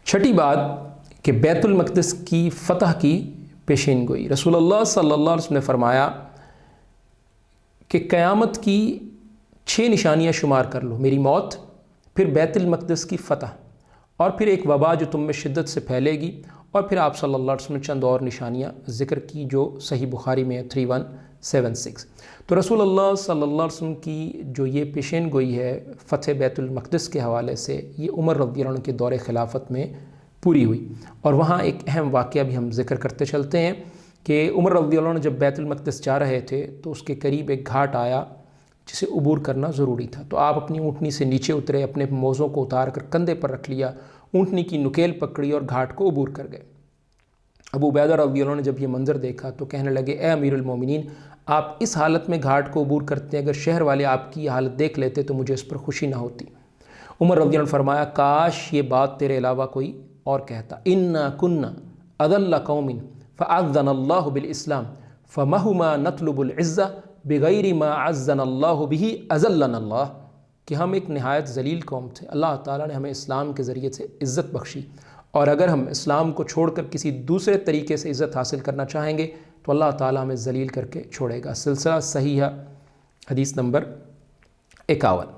چھٹی بات کہ بیت المقدس کی فتح کی پیشین گوئی۔ رسول اللہ صلی اللہ علیہ وسلم نے فرمایا کہ قیامت کی 6 نشانیاں شمار کر لو، میری موت، پھر بیت المقدس کی فتح، اور پھر ایک وبا جو تم میں شدت سے پھیلے گی، اور پھر آپ صلی اللہ علیہ وسلم نے چند اور نشانیاں ذکر کی جو صحیح بخاری میں 3176۔ تو رسول اللہ صلی اللہ علیہ وسلم کی جو یہ پیشین گوئی ہے فتح بیت المقدس کے حوالے سے، یہ عمر رضی اللہ عنہ کے دور خلافت میں پوری ہوئی۔ اور وہاں ایک اہم واقعہ بھی ہم ذکر کرتے چلتے ہیں کہ عمر رضی اللہ عنہ جب بیت المقدس جا رہے تھے تو اس کے قریب ایک گھاٹ آیا جسے عبور کرنا ضروری تھا، تو آپ اپنی اونٹنی سے نیچے اترے، اپنے موزوں کو اتار کر کندھے پر رکھ لیا، اونٹنی کی نکیل پکڑی اور گھاٹ کو عبور کر گئے۔ ابو عبیدہ رضی اللہ عنہ نے جب یہ منظر دیکھا تو کہنے لگے، اے امیر المومنین، آپ اس حالت میں گھاٹ کو عبور کرتے ہیں، اگر شہر والے آپ کی یہ حالت دیکھ لیتے تو مجھے اس پر خوشی نہ ہوتی۔ عمر رضی اللہ عنہ نے فرمایا، کاش یہ بات تیرے علاوہ کوئی اور کہتا، انا کنا اذل قوم فاعذنا اللہ بالاسلام فمہما نطلب العزہ بغیر ما عزنا اللہ به اذلنا اللہ، کہ ہم ایک نہایت ذلیل قوم تھے، اللہ تعالیٰ نے ہمیں اسلام کے ذریعے سے عزت بخشی، اور اگر ہم اسلام کو چھوڑ کر کسی دوسرے طریقے سے عزت حاصل کرنا چاہیں گے تو اللہ تعالیٰ ہمیں ذلیل کر کے چھوڑے گا۔ سلسلہ صحیحہ حدیث نمبر 51۔